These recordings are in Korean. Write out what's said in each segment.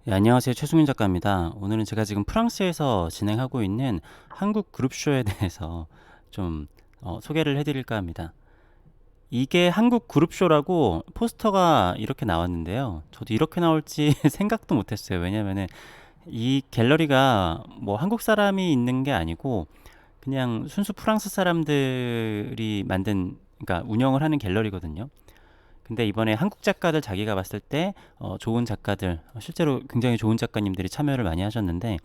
네, 안녕하세요. 최승윤 작가입니다. 오늘은 제가 지금 프랑스에서 진행하고 있는 한국 그룹쇼에 대해서 좀 소개를 해드릴까 합니다. 이게 한국 그룹쇼라고 포스터가 이렇게 나왔는데요. 저도 이렇게 나올지 생각도 못했어요. 왜냐면은 이 갤러리가 뭐 한국 사람이 있는 게 아니고 그냥 순수 프랑스 사람들이 만든, 그러니까 운영을 하는 갤러리거든요. 근데 이번에 한국 작가들 자기가 봤을 때 좋은 작가들, 실제로 굉장히 좋은 작가님들이 참여를 많이 하셨는데,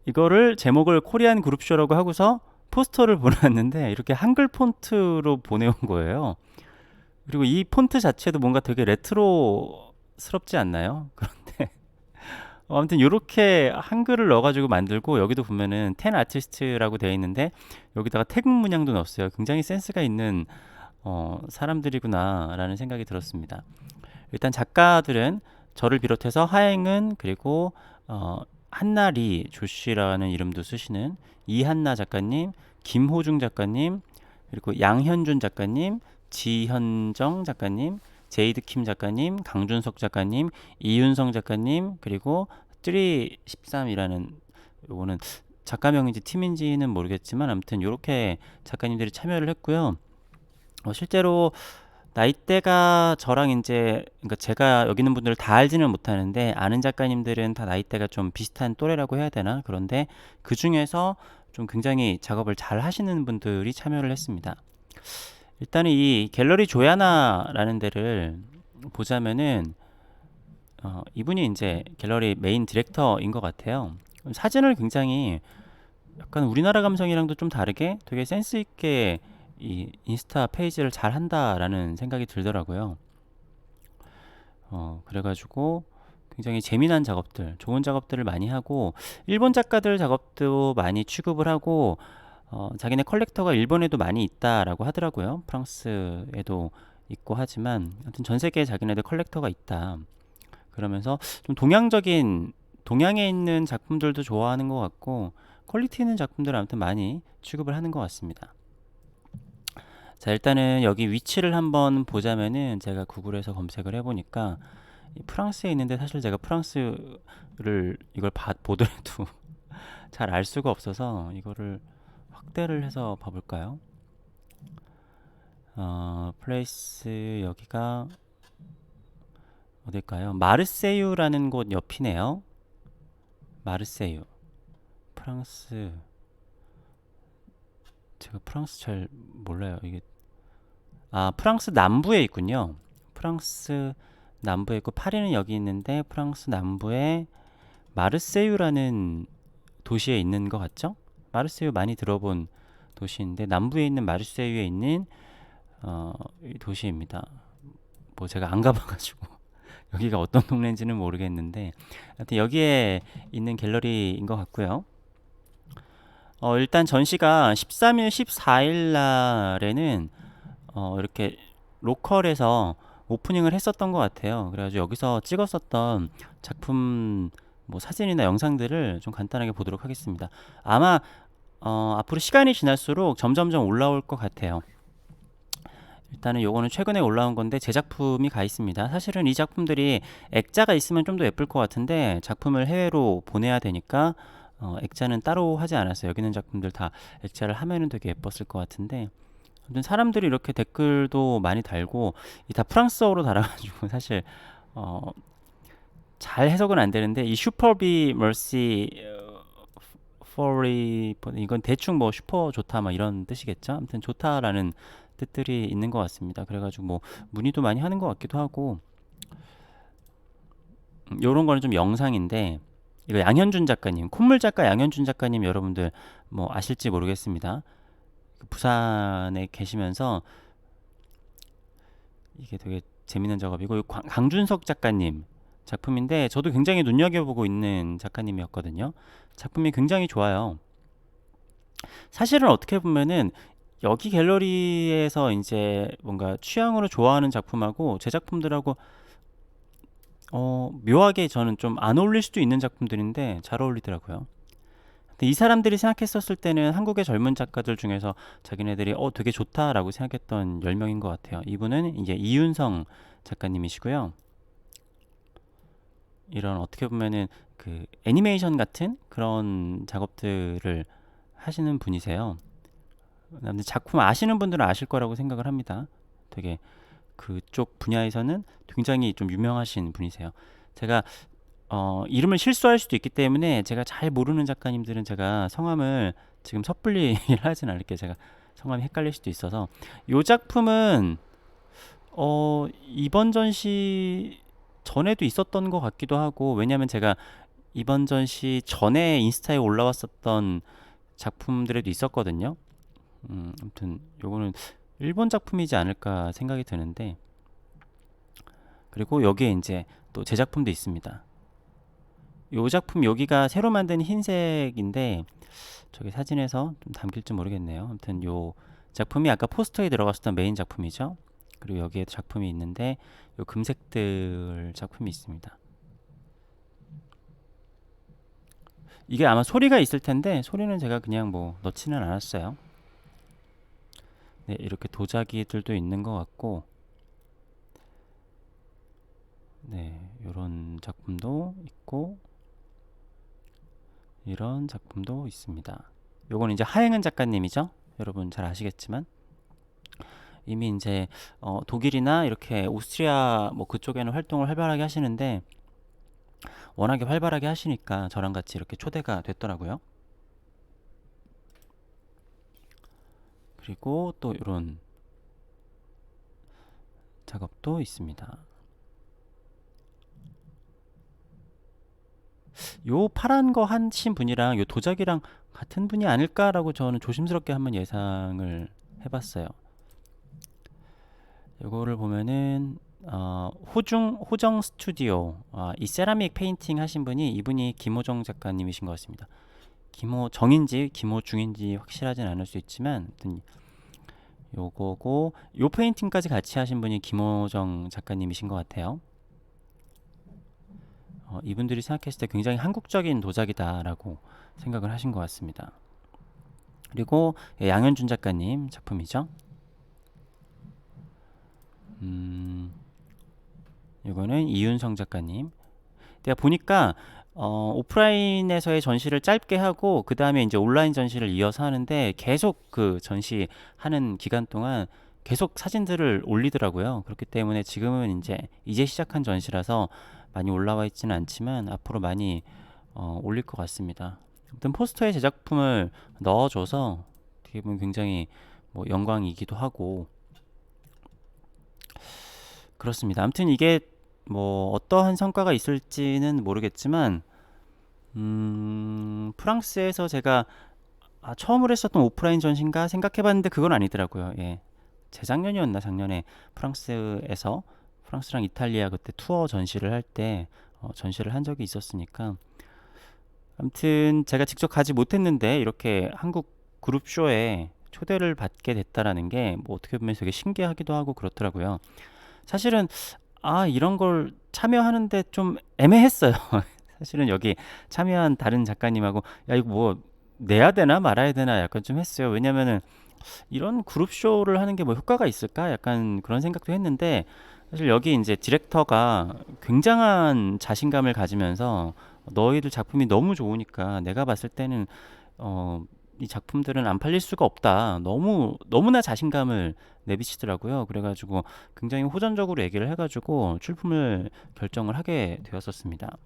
이거를 제목을 코리안 그룹쇼라고 하고서 포스터를 보내왔는데 이렇게 한글 폰트로 보내온 거예요. 그리고 이 폰트 자체도 뭔가 되게 레트로스럽지 않나요? 그런데 아무튼 이렇게 한글을 넣어가지고 만들고, 여기도 보면은 텐 아티스트라고 되어 있는데 여기다가 태국 문양도 넣었어요. 굉장히 센스가 있는 사람들이구나라는 생각이 들었습니다. 일단 작가들은 저를 비롯해서 하행은, 그리고 한나리 조씨라는 이름도 쓰시는 이한나 작가님, 김호중 작가님, 그리고 양현준 작가님, 지현정 작가님, 제이드킴 작가님, 강준석 작가님, 이윤성 작가님, 그리고 313이라는, 요거는 작가명인지 팀인지는 모르겠지만 아무튼 이렇게 작가님들이 참여를 했고요. 실제로 나이대가 저랑 이제, 그러니까 제가 여기 있는 분들을 다 알지는 못하는데 아는 작가님들은 다 나이대가 좀 비슷한 또래라고 해야 되나? 그런데 그 중에서 좀 굉장히 작업을 잘 하시는 분들이 참여를 했습니다. 일단은 이 갤러리 조야나라는 데를 보자면은 이분이 이제 갤러리 메인 디렉터인 것 같아요. 사진을 굉장히 약간 우리나라 감성이랑도 좀 다르게 되게 센스 있게 이 인스타 페이지를 잘 한다라는 생각이 들더라고요. 그래가지고 굉장히 재미난 작업들, 좋은 작업들을 많이 하고, 일본 작가들 작업도 많이 취급을 하고, 자기네 컬렉터가 일본에도 많이 있다라고 하더라고요. 프랑스에도 있고 하지만, 아무튼 전 세계에 자기네들 컬렉터가 있다. 그러면서 좀 동양적인, 동양에 있는 작품들도 좋아하는 것 같고, 퀄리티 있는 작품들을 아무튼 많이 취급을 하는 것 같습니다. 자, 일단은 여기 위치를 한번 보자면은, 제가 구글에서 검색을 해보니까 프랑스에 있는데, 사실 제가 프랑스를 이걸 보더라도 잘 알 수가 없어서 이거를 확대를 해서 봐볼까요? 플레이스, 여기가 어딜까요? 마르세유라는 곳 옆이네요. 마르세유. 프랑스. 제가 프랑스 잘 몰라요. 이게, 프랑스 남부에 있군요. 프랑스 남부에 있고, 파리는 여기 있는데 프랑스 남부에 마르세유라는 도시에 있는 것 같죠? 마르세유 많이 들어본 도시인데, 남부에 있는 마르세유에 있는 이 도시입니다. 뭐 제가 안 가봐가지고 여기가 어떤 동네인지는 모르겠는데, 하여튼 여기에 있는 갤러리인 것 같고요. 일단 전시가 13일, 14일 날에는 이렇게 로컬에서 오프닝을 했었던 것 같아요. 그래가지고 여기서 찍었었던 작품 뭐 사진이나 영상들을 좀 간단하게 보도록 하겠습니다. 아마 앞으로 시간이 지날수록 점점점 올라올 것 같아요. 일단은 요거는 최근에 올라온 건데 제작품이 가 있습니다. 사실은 이 작품들이 액자가 있으면 좀 더 예쁠 것 같은데, 작품을 해외로 보내야 되니까 액자는 따로 하지 않았어요. 여기 있는 작품들 다 액자를 하면은 되게 예뻤을 것 같은데, 아무튼 사람들이 이렇게 댓글도 많이 달고, 이 다 프랑스어로 달아가지고 사실 어, 잘 해석은 안 되는데, 이 슈퍼비 멀시 포리, 이건 대충 뭐 슈퍼 좋다 막 이런 뜻이겠죠. 아무튼 좋다라는 뜻들이 있는 것 같습니다. 그래가지고 뭐 문의도 많이 하는 것 같기도 하고, 요런 거는 좀 영상인데, 이거 양현준 작가님, 콧물 작가 양현준 작가님, 여러분들 뭐 아실지 모르겠습니다. 그 부산에 계시면서 이게 되게 재밌는 작업이고, 강준석 작가님 작품인데 저도 굉장히 눈여겨보고 있는 작가님이었거든요. 작품이 굉장히 좋아요. 사실은 어떻게 보면은 여기 갤러리에서 이제 뭔가 취향으로 좋아하는 작품하고 제 작품들하고 묘하게 저는 좀 안 어울릴 수도 있는 작품들인데 잘 어울리더라고요. 근데 이 사람들이 생각했었을 때는 한국의 젊은 작가들 중에서 자기네들이 되게 좋다라고 생각했던 10명인 것 같아요. 이분은 이제 이윤성 작가님이시고요. 이런 어떻게 보면은 그 애니메이션 같은 그런 작업들을 하시는 분이세요. 아무튼 작품 아시는 분들은 아실 거라고 생각을 합니다. 되게 그쪽 분야에서는 굉장히 좀 유명하신 분이세요. 제가 이름을 실수할 수도 있기 때문에 제가 잘 모르는 작가님들은 제가 성함을 지금 섣불리 하진 않을게요. 제가 성함이 헷갈릴 수도 있어서 이 작품은 이번 전시 전에도 있었던 것 같기도 하고 왜냐면 제가 이번 전시 전에 인스타에 올라왔었던 작품들에도 있었거든요. 아무튼 요거는 일본 작품이지 않을까 생각이 드는데 그리고 여기에 이제 또 제 작품도 있습니다. 요 작품 여기가 새로 만든 흰색인데 저기 사진에서 좀 담길지 모르겠네요. 아무튼 요 작품이 아까 포스터에 들어갔었던 메인 작품이죠. 그리고 여기에 작품이 있는데 요 금색들 작품이 있습니다. 이게 아마 소리가 있을 텐데 소리는 제가 그냥 뭐 넣지는 않았어요. 네, 이렇게 도자기들도 있는 것 같고 네, 요런 작품도 있고 이런 작품도 있습니다. 요건 이제 하행은 작가님이죠. 여러분 잘 아시겠지만 이미 이제 독일이나 이렇게 오스트리아 뭐 그쪽에는 활동을 활발하게 하시는데 워낙에 활발하게 하시니까 저랑 같이 이렇게 초대가 됐더라고요. 그리고 또 이런 작업도 있습니다. 요 파란 거 하신 분이랑 요 도자기랑 같은 분이 아닐까라고 저는 조심스럽게 한번 예상을 해봤어요. 요거를 보면은 호정 스튜디오 이 세라믹 페인팅 하신 분이 이분이 김호정 작가님이신 것 같습니다. 김호정인지 김호중인지 확실하진 않을 수 있지만 아무튼 요거고 요 페인팅까지 같이 하신 분이 김호정 작가님이신 것 같아요. 이분들이 생각했을 때 굉장히 한국적인 도자기다라고 생각을 하신 것 같습니다. 그리고 양현준 작가님 작품이죠. 이거는 이윤성 작가님. 내가 보니까 오프라인에서의 전시를 짧게 하고 그 다음에 이제 온라인 전시를 이어서 하는데 계속 그 전시하는 기간 동안 계속 사진들을 올리더라고요. 그렇기 때문에 지금은 이제 시작한 전시라서 많이 올라와 있지는 않지만 앞으로 많이 올릴 것 같습니다. 아무튼 포스터에 제 작품을 넣어줘서 어떻게 보면 굉장히 뭐 영광이기도 하고 그렇습니다. 아무튼 이게 뭐 어떠한 성과가 있을지는 모르겠지만 프랑스에서 제가 처음으로 했었던 오프라인 전시인가 생각해봤는데 그건 아니더라고요. 예. 재작년이었나 작년에 프랑스랑 이탈리아 그때 투어 전시를 할 때 전시를 한 적이 있었으니까 아무튼 제가 직접 가지 못했는데 이렇게 한국 그룹 쇼에 초대를 받게 됐다라는 게 뭐 어떻게 보면 되게 신기하기도 하고 그렇더라고요. 사실은 이런 걸 참여하는데 좀 애매했어요. 사실은 여기 참여한 다른 작가님하고 야 이거 뭐 내야 되나 말아야 되나 약간 좀 했어요. 왜냐면은 이런 그룹 쇼를 하는 게 뭐 효과가 있을까? 약간 그런 생각도 했는데 사실 여기 이제 디렉터가 굉장한 자신감을 가지면서 너희들 작품이 너무 좋으니까 내가 봤을 때는 이 작품들은 안 팔릴 수가 없다. 너무나 자신감을 내비치더라고요. 그래가지고 굉장히 호전적으로 얘기를 해가지고 출품을 결정을 하게 되었었습니다.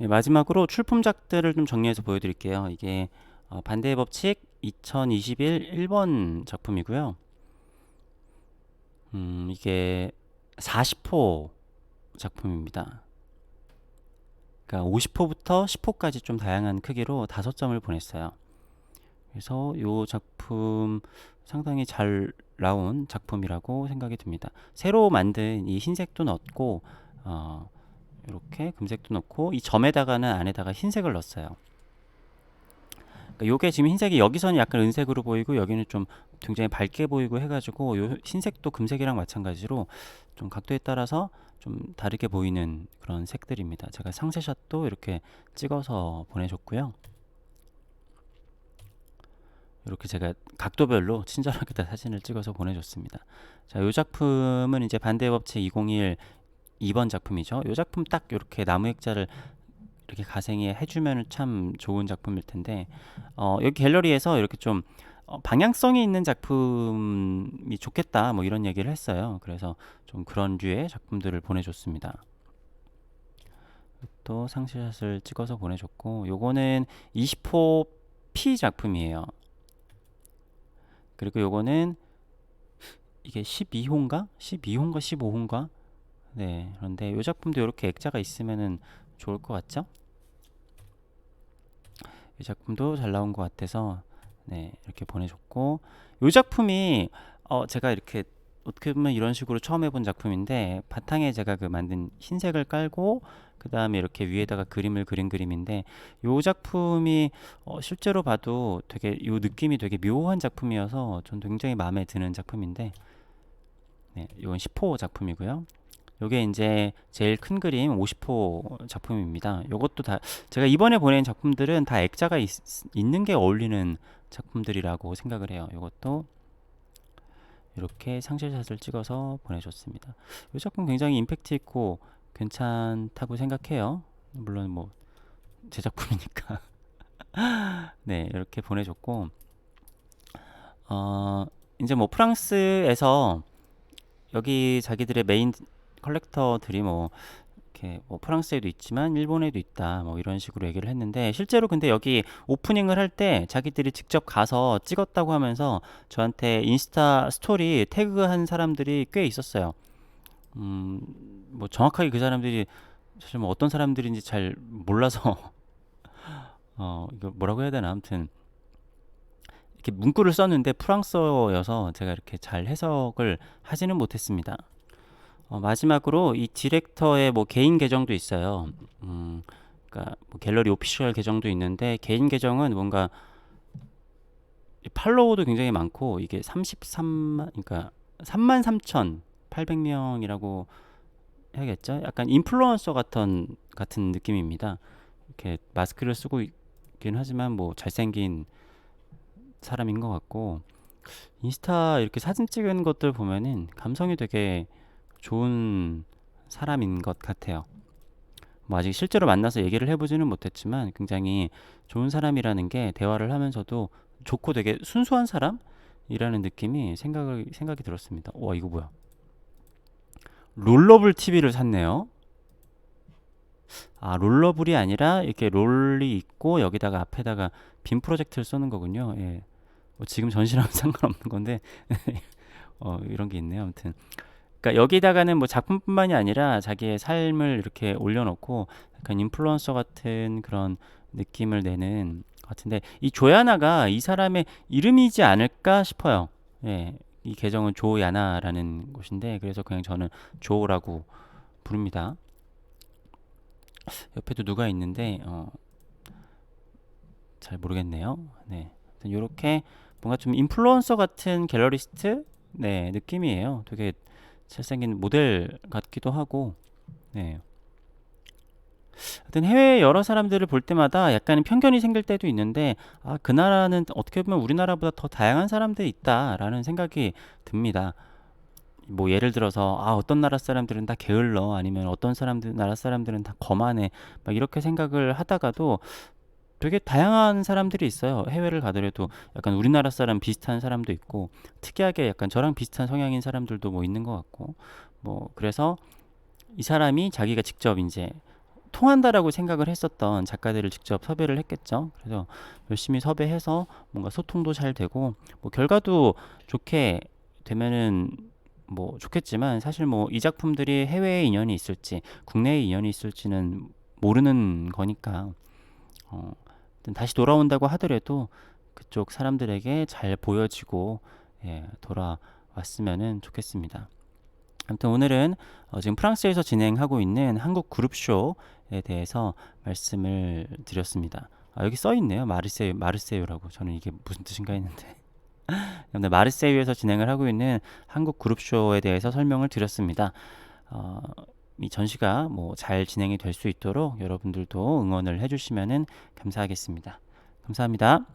예, 마지막으로 출품작들을 좀 정리해서 보여드릴게요. 이게 반대의 법칙 2021 1번 작품이고요. 이게 40호 작품입니다. 그러니까 50호부터 10호까지 좀 다양한 크기로 5점을 보냈어요. 그래서 이 작품 상당히 잘 나온 작품이라고 생각이 듭니다. 새로 만든 이 흰색도 넣었고 이렇게 금색도 넣고 이 점에다가는 안에다가 흰색을 넣었어요. 그러니까 요게 지금 흰색이 여기서는 약간 은색으로 보이고 여기는 좀 굉장히 밝게 보이고 해가지고 요 흰색도 금색이랑 마찬가지로 좀 각도에 따라서 좀 다르게 보이는 그런 색들입니다. 제가 상세샷도 이렇게 찍어서 보내줬고요. 이렇게 제가 각도별로 친절하게 다 사진을 찍어서 보내줬습니다. 자, 이 작품은 이제 반대의 법칙 201 2번 작품이죠. 이 작품 딱 이렇게 나무 액자를 이렇게 가생해 해주면 참 좋은 작품일 텐데 여기 갤러리에서 이렇게 좀 방향성이 있는 작품이 좋겠다 뭐 이런 얘기를 했어요. 그래서 좀 그런 류의 작품들을 보내줬습니다. 또 상시샷을 찍어서 보내줬고, 요거는 20호 P 작품이에요. 그리고 요거는 이게 12호인가? 12호인가 15호인가? 네, 그런데 요 작품도 이렇게 액자가 있으면은 좋을 것 같죠? 이 작품도 잘 나온 것 같아서 네, 이렇게 보내줬고, 요 작품이 제가 이렇게 어떻게 보면 이런 식으로 처음 해본 작품인데, 바탕에 제가 그 만든 흰색을 깔고 그 다음에 이렇게 위에다가 그림을 그린 그림인데, 요 작품이 실제로 봐도 되게 요 느낌이 되게 묘한 작품이어서 전 굉장히 마음에 드는 작품인데, 네, 이건 10호 작품이고요. 요게 이제 제일 큰 그림 50호 작품입니다. 요것도 다 제가 이번에 보낸 작품들은 다 액자가 있는 게 어울리는 작품들이라고 생각을 해요. 요것도 이렇게 상실샷을 찍어서 보내줬습니다. 이 작품 굉장히 임팩트 있고 괜찮다고 생각해요. 물론 뭐 제 작품이니까. 네, 이렇게 보내줬고, 이제 뭐 프랑스에서 여기 자기들의 메인 컬렉터들이 뭐 이렇게 뭐 프랑스에도 있지만 일본에도 있다 뭐 이런 식으로 얘기를 했는데, 실제로 근데 여기 오프닝을 할 때 자기들이 직접 가서 찍었다고 하면서 저한테 인스타 스토리 태그한 사람들이 꽤 있었어요. 뭐 정확하게 그 사람들이 사실 뭐 어떤 사람들인지 잘 몰라서 이거 뭐라고 해야 되나, 아무튼 이렇게 문구를 썼는데 프랑스어여서 제가 이렇게 잘 해석을 하지는 못했습니다. 마지막으로 이 디렉터의 뭐 개인 계정도 있어요. 그러니까 뭐 갤러리 오피셜 계정도 있는데, 개인 계정은 뭔가 팔로워도 굉장히 많고, 이게 33만, 그러니까 33,800명이라고 해야겠죠? 약간 인플루언서 같은 느낌입니다. 이렇게 마스크를 쓰고 있긴 하지만 뭐 잘생긴 사람인 것 같고, 인스타 이렇게 사진 찍은 것들 보면은 감성이 되게 좋은 사람인 것 같아요. 뭐 아직 실제로 만나서 얘기를 해보지는 못했지만 굉장히 좋은 사람이라는 게 대화를 하면서도 좋고 되게 순수한 사람이라는 느낌이 생각이 들었습니다. 와, 이거 뭐야? 롤러블 TV를 샀네요. 아, 롤러블이 아니라 이렇게 롤이 있고 여기다가 앞에다가 빔 프로젝트를 쏘는 거군요. 예. 뭐 지금 전시랑 상관없는 건데 이런 게 있네요. 아무튼 그러니까 여기다가는 뭐 작품뿐만이 아니라 자기의 삶을 이렇게 올려놓고 약간 인플루언서 같은 그런 느낌을 내는 것 같은데, 이 조야나가 이 사람의 이름이지 않을까 싶어요. 예, 이 계정은 조야나라는 곳인데, 그래서 그냥 저는 조라고 부릅니다. 옆에도 누가 있는데 잘 모르겠네요. 네, 이렇게 뭔가 좀 인플루언서 같은 갤러리스트 네 느낌이에요. 되게 잘생긴 모델 같기도 하고. 네. 하여튼 해외 여러 사람들을 볼 때마다 약간 편견이 생길 때도 있는데, 아, 그 나라는 어떻게 보면 우리나라보다 더 다양한 사람들이 있다라는 생각이 듭니다. 뭐 예를 들어서 어떤 나라 사람들은 다 게을러, 아니면 어떤 나라 사람들은 다 거만해, 막 이렇게 생각을 하다가도 되게 다양한 사람들이 있어요. 해외를 가더라도 약간 우리나라 사람 비슷한 사람도 있고, 특이하게 약간 저랑 비슷한 성향인 사람들도 뭐 있는 것 같고, 뭐 그래서 이 사람이 자기가 직접 이제 통한다라고 생각을 했었던 작가들을 직접 섭외를 했겠죠. 그래서 열심히 섭외해서 뭔가 소통도 잘 되고, 뭐 결과도 좋게 되면은 뭐 좋겠지만, 사실 뭐 이 작품들이 해외에 인연이 있을지 국내에 인연이 있을지는 모르는 거니까 다시 돌아온다고 하더라도 그쪽 사람들에게 잘 보여지고 돌아왔으면 좋겠습니다. 아무튼 오늘은 지금 프랑스에서 진행하고 있는 한국 그룹쇼에 대해서 말씀을 드렸습니다. 여기 써있네요. 마르세유라고. 저는 이게 무슨 뜻인가 했는데 마르세유에서 진행을 하고 있는 한국 그룹쇼에 대해서 설명을 드렸습니다. 이 전시가 뭐 잘 진행이 될 수 있도록 여러분들도 응원을 해주시면 감사하겠습니다. 감사합니다.